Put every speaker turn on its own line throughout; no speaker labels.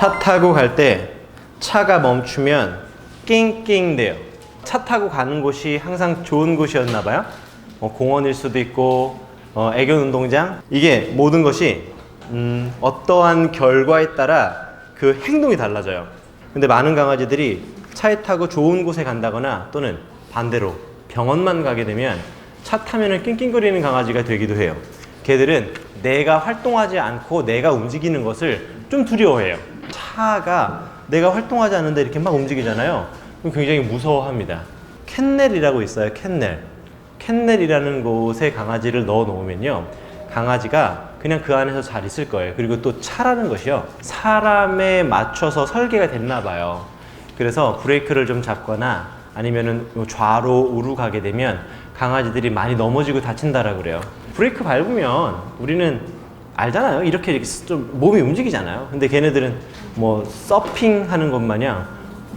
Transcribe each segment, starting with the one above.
차 타고 갈 때 차가 멈추면 낑낑 대요. 차 타고 가는 곳이 항상 좋은 곳이었나 봐요. 공원일 수도 있고 애견 운동장. 이게 모든 것이 어떠한 결과에 따라 그 행동이 달라져요. 근데 많은 강아지들이 차에 타고 좋은 곳에 간다거나 또는 반대로 병원만 가게 되면 차 타면은 낑낑거리는 강아지가 되기도 해요. 걔들은 내가 활동하지 않고 내가 움직이는 것을 좀 두려워해요. 차가 내가 활동하지 않는데 이렇게 막 움직이잖아요. 그럼 굉장히 무서워합니다. 캔넬이라고 있어요. 캔넬이라는 곳에 강아지를 넣어 놓으면요, 강아지가 그냥 그 안에서 잘 있을 거예요. 그리고 또 차라는 것이요, 사람에 맞춰서 설계가 됐나 봐요. 그래서 브레이크를 좀 잡거나 아니면은 좌로 우로 가게 되면 강아지들이 많이 넘어지고 다친다라고 그래요. 브레이크 밟으면 우리는 알잖아요. 이렇게 좀 몸이 움직이잖아요. 근데 걔네들은 뭐 서핑하는 것 마냥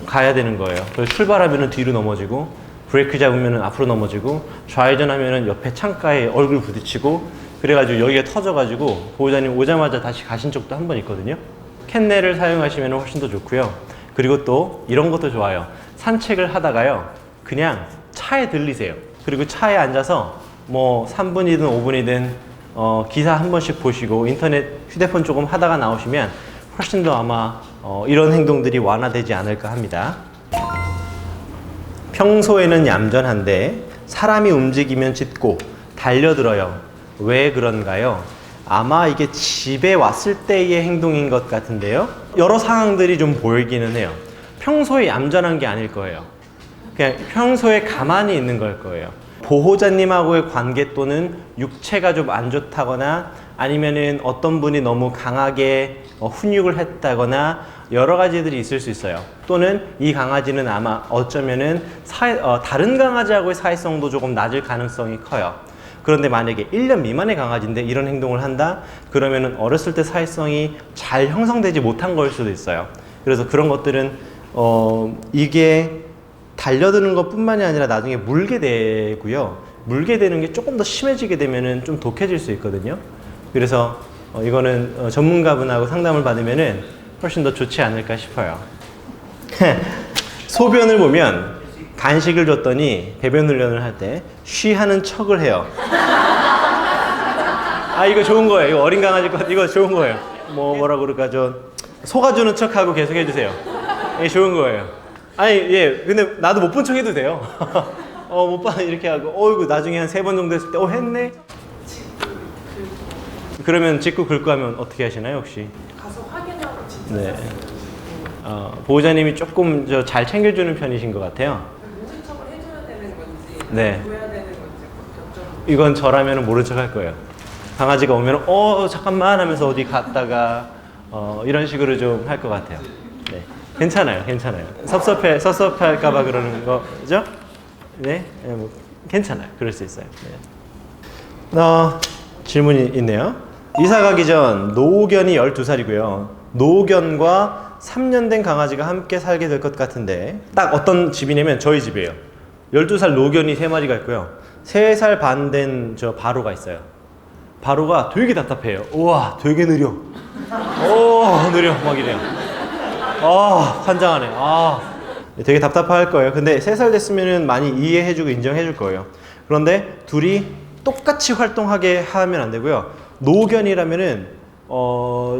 가야 되는 거예요. 그래서 출발하면은 뒤로 넘어지고, 브레이크 잡으면은 앞으로 넘어지고, 좌회전하면은 옆에 창가에 얼굴 부딪히고, 그래가지고 여기가 터져가지고 보호자님 오자마자 다시 가신 적도 한 번 있거든요. 캔넬을 사용하시면 훨씬 더 좋고요. 그리고 또 이런 것도 좋아요. 산책을 하다가요, 그냥 차에 들리세요. 그리고 차에 앉아서 뭐 3분이든 5분이든 기사 한 번씩 보시고 인터넷 휴대폰 조금 하다가 나오시면 훨씬 더 아마 이런 행동들이 완화되지 않을까 합니다. 평소에는 얌전한데 사람이 움직이면 짖고 달려들어요. 왜 그런가요? 아마 이게 집에 왔을 때의 행동인 것 같은데요. 여러 상황들이 좀 보이기는 해요. 평소에 얌전한 게 아닐 거예요. 그냥 평소에 가만히 있는 걸 거예요. 보호자님하고의 관계 또는 육체가 좀 안 좋다거나 아니면은 어떤 분이 너무 강하게 훈육을 했다거나 여러 가지들이 있을 수 있어요. 또는 이 강아지는 아마 어쩌면은 다른 강아지하고의 사회성도 조금 낮을 가능성이 커요. 그런데 만약에 1년 미만의 강아지인데 이런 행동을 한다? 그러면은 어렸을 때 사회성이 잘 형성되지 못한 걸 수도 있어요. 그래서 그런 것들은 이게 달려드는 것 뿐만이 아니라 나중에 물게 되고요. 물게 되는 게 조금 더 심해지게 되면은 좀 독해질 수 있거든요. 그래서 이거는 전문가분하고 상담을 받으면은 훨씬 더 좋지 않을까 싶어요. 소변을 보면 간식을 줬더니 배변 훈련을 할 때 쉬하는 척을 해요. 아, 이거 좋은 거예요. 이거 어린 강아지 것, 이거 좋은 거예요. 뭐라고 그럴까, 속아주는 척하고 계속 해주세요. 이게 좋은 거예요. 아니, 예, 근데 나도 못 본 척 해도 돼요. 못 봐, 이렇게 하고, 이거 나중에 한 3번 정도 했을 때, 했네? 그러면 짚고 긁고 하면 어떻게 하시나요, 혹시?
가서 확인하고 진짜.
네. 보호자님이 조금 잘 챙겨주는 편이신 것 같아요.
모른 척을 해줘야 되는 건지,
네.
보여야 되는 건지 여쭤보고.
이건 저라면 모른 척 할 거예요. 강아지가 오면, 잠깐만 하면서 어디 갔다가, 이런 식으로 좀 할 것 같아요. 네. 괜찮아요. 섭섭할까봐 그러는 거죠? 네. 뭐, 괜찮아요. 그럴 수 있어요. 네. 질문이 있네요. 이사 가기 전 노견이 12살이고요. 노견과 3년 된 강아지가 함께 살게 될 것 같은데, 딱 어떤 집이냐면 저희 집이에요. 12살 노견이 3마리가 있고요. 3살 반 된 바로가 있어요. 바로가 되게 답답해요. 우와, 되게 느려. 느려. 막 이래요. 환장하네. 되게 답답할 거예요. 근데 3살 됐으면 많이 이해해주고 인정해줄 거예요. 그런데 둘이 똑같이 활동하게 하면 안 되고요. 노견이라면은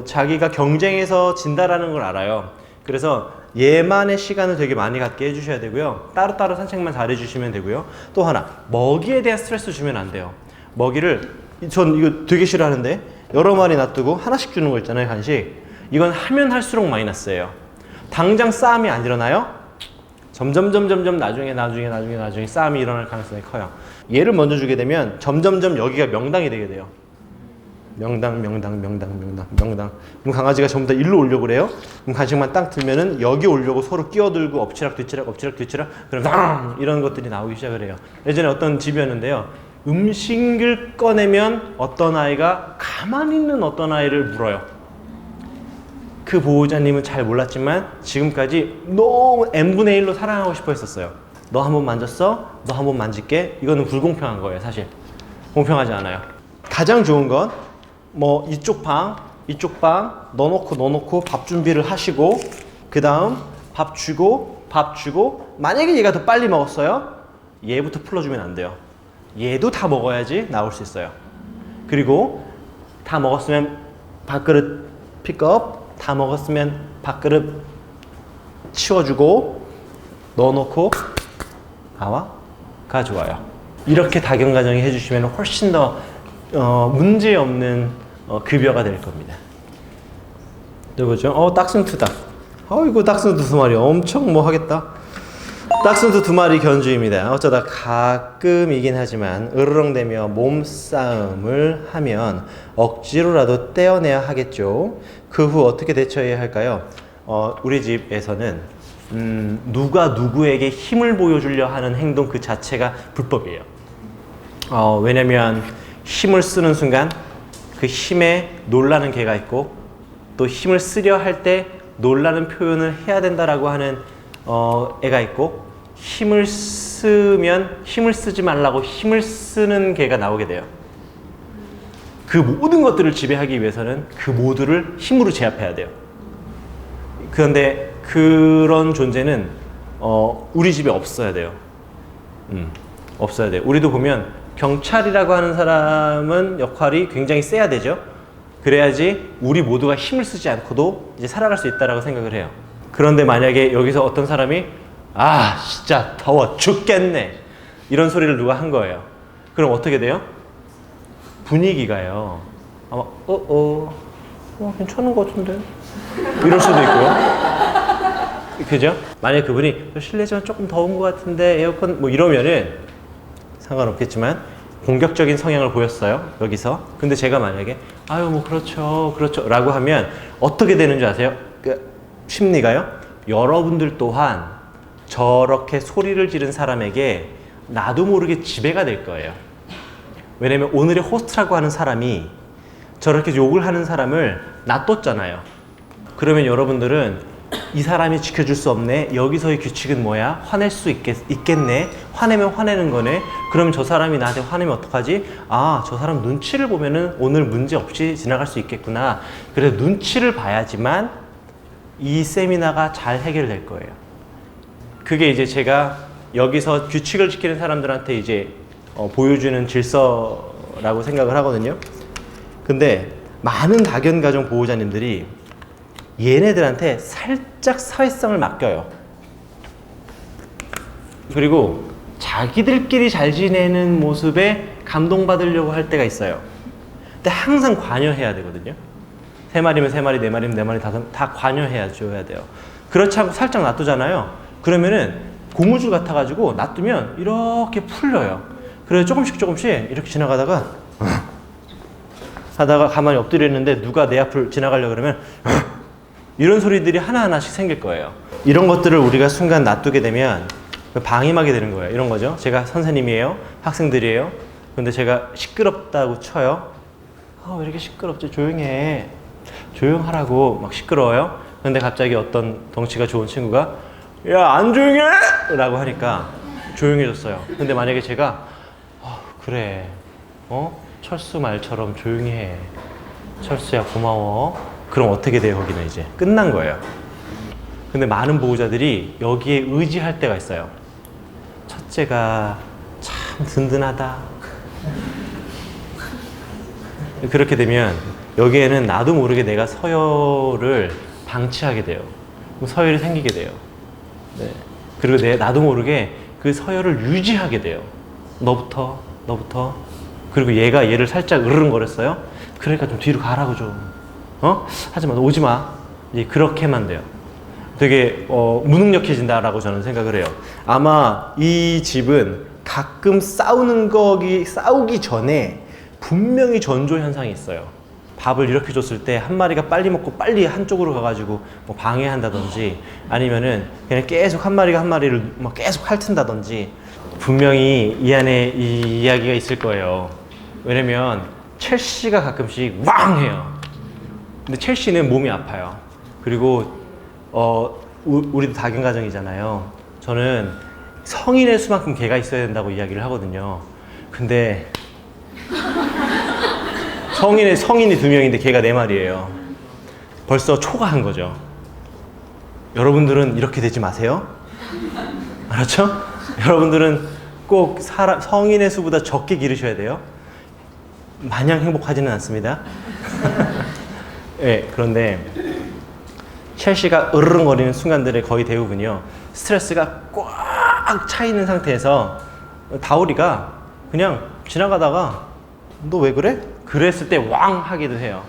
자기가 경쟁에서 진다라는 걸 알아요. 그래서 얘만의 시간을 되게 많이 갖게 해주셔야 되고요. 따로따로 산책만 잘 해주시면 되고요. 또 하나, 먹이에 대한 스트레스 주면 안 돼요. 먹이를, 전 이거 되게 싫어하는데, 여러 마리 놔두고 하나씩 주는 거 있잖아요, 간식. 이건 하면 할수록 마이너스예요. 당장 싸움이 안 일어나요? 점점 나중에 싸움이 일어날 가능성이 커요. 얘를 먼저 주게 되면 점점점 여기가 명당이 되게 돼요. 명당. 그럼 강아지가 전부 다 일로 오려고 그래요. 그럼 간식만 딱 들면은 여기 오려고 서로 끼어들고 엎치락 뒤치락. 그럼 이런 것들이 나오기 시작을 해요. 예전에 어떤 집이었는데요. 음식을 꺼내면 어떤 아이가 가만히 있는 어떤 아이를 물어요. 그 보호자님은 잘 몰랐지만 지금까지 너무 n분의 1로 사랑하고 싶어 했었어요. 너 한 번 만졌어? 너 한 번 만질게? 이거는 불공평한 거예요, 사실. 공평하지 않아요. 가장 좋은 건 이쪽 방, 이쪽 방 넣어놓고 밥 준비를 하시고 그 다음 밥 주고 만약에 얘가 더 빨리 먹었어요? 얘부터 풀어주면 안 돼요. 얘도 다 먹어야지 나올 수 있어요. 그리고 다 먹었으면 밥그릇 픽업, 다 먹었으면 밥그릇 치워주고 넣어놓고 가 좋아요. 이렇게 다견가정이 해주시면 훨씬 더 문제 없는 급여가 될 겁니다. 누구죠? 딱순투다. 이거 딱순투 2마리 엄청 뭐 하겠다. 딱순투 2마리 견주입니다. 어쩌다 가끔이긴 하지만 으르렁대며 몸싸움을 하면 억지로라도 떼어내야 하겠죠. 그 후 어떻게 대처해야 할까요? 우리 집에서는 누가 누구에게 힘을 보여주려 하는 행동 그 자체가 불법이에요. 왜냐면 힘을 쓰는 순간 그 힘에 놀라는 개가 있고 또 힘을 쓰려 할 때 놀라는 표현을 해야 된다라고 하는 애가 있고 힘을 쓰면 힘을 쓰지 말라고 힘을 쓰는 개가 나오게 돼요. 그 모든 것들을 지배하기 위해서는 그 모두를 힘으로 제압해야 돼요. 그런데 그런 존재는 우리 집에 없어야 돼요. 없어야 돼요. 우리도 보면 경찰이라고 하는 사람은 역할이 굉장히 세야 되죠. 그래야지 우리 모두가 힘을 쓰지 않고도 이제 살아갈 수 있다라고 생각을 해요. 그런데 만약에 여기서 어떤 사람이 진짜 더워 죽겠네 이런 소리를 누가 한 거예요. 그럼 어떻게 돼요? 분위기가요. 아마 괜찮은 것 같은데 이럴 수도 있고요. 그죠? 만약에 그분이 실내지만 조금 더운 것 같은데 에어컨 뭐 이러면은 상관없겠지만 공격적인 성향을 보였어요 여기서. 근데 제가 만약에 뭐 그렇죠 라고 하면 어떻게 되는 줄 아세요? 심리가요? 여러분들 또한 저렇게 소리를 지른 사람에게 나도 모르게 지배가 될 거예요. 왜냐면 오늘의 호스트라고 하는 사람이 저렇게 욕을 하는 사람을 놔뒀잖아요. 그러면 여러분들은 이 사람이 지켜줄 수 없네. 여기서의 규칙은 뭐야? 화낼 수 있겠네. 화내면 화내는 거네. 그러면 저 사람이 나한테 화내면 어떡하지? 저 사람 눈치를 보면은 오늘 문제 없이 지나갈 수 있겠구나. 그래서 눈치를 봐야지만 이 세미나가 잘 해결될 거예요. 그게 이제 제가 여기서 규칙을 지키는 사람들한테 이제 보여주는 질서라고 생각을 하거든요. 근데 많은 다견가정 보호자님들이 얘네들한테 살짝 사회성을 맡겨요. 그리고 자기들끼리 잘 지내는 모습에 감동받으려고 할 때가 있어요. 근데 항상 관여해야 되거든요. 3마리면 3마리, 4마리면 4마리, 다 관여해야 줘야 돼요. 그렇지 않고 살짝 놔두잖아요. 그러면은 고무줄 같아가지고 놔두면 이렇게 풀려요. 그래서 조금씩 이렇게 지나가다가 하다가 가만히 엎드려 있는데 누가 내 앞을 지나가려고 그러면 이런 소리들이 하나하나씩 생길 거예요. 이런 것들을 우리가 순간 놔두게 되면 방임하게 되는 거예요. 이런 거죠. 제가 선생님이에요. 학생들이에요. 근데 제가 시끄럽다고 쳐요. 왜 이렇게 시끄럽지? 조용히 해. 조용하라고 막 시끄러워요. 근데 갑자기 어떤 덩치가 좋은 친구가 야, 안 조용해! 라고 하니까 조용해졌어요. 근데 만약에 제가 그래. 철수 말처럼 조용히 해. 철수야 고마워. 그럼 어떻게 돼요? 거기는 이제 끝난 거예요. 근데 많은 보호자들이 여기에 의지할 때가 있어요. 첫째가 참 든든하다. 그렇게 되면 여기에는 나도 모르게 내가 서열을 방치하게 돼요. 그럼 서열이 생기게 돼요. 네. 그리고 나도 모르게 그 서열을 유지하게 돼요. 너부터. 그리고 얘가 얘를 살짝 으르렁거렸어요. 그러니까 좀 뒤로 가라고 좀. 하지마, 오지마. 이제 그렇게만 돼요. 되게 무능력해진다라고 저는 생각을 해요. 아마 이 집은 가끔 싸우기 전에 분명히 전조 현상이 있어요. 밥을 이렇게 줬을 때 한 마리가 빨리 먹고 빨리 한쪽으로 가가지고 뭐 방해한다든지 아니면은 그냥 계속 한 마리가 한 마리를 막 계속 핥은다든지 분명히 이 안에 이 이야기가 있을 거예요. 왜냐면 첼시가 가끔씩 왕 해요. 근데 첼시는 몸이 아파요. 그리고 우리도 다견가정이잖아요. 저는 성인의 수만큼 개가 있어야 된다고 이야기를 하거든요. 근데 성인이 2명인데 걔가 4마리예요. 벌써 초과한 거죠. 여러분들은 이렇게 되지 마세요. 알았죠? 여러분들은 꼭 성인의 수보다 적게 기르셔야 돼요. 마냥 행복하지는 않습니다. 네, 그런데 첼시가 으르렁거리는 순간들의 거의 대부분이요. 스트레스가 꽉 차 있는 상태에서 다우리가 그냥 지나가다가 너 왜 그래? 그랬을 때 왕 하기도 해요.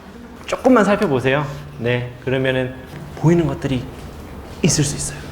조금만 살펴보세요. 네, 그러면은 보이는 것들이 있을 수 있어요.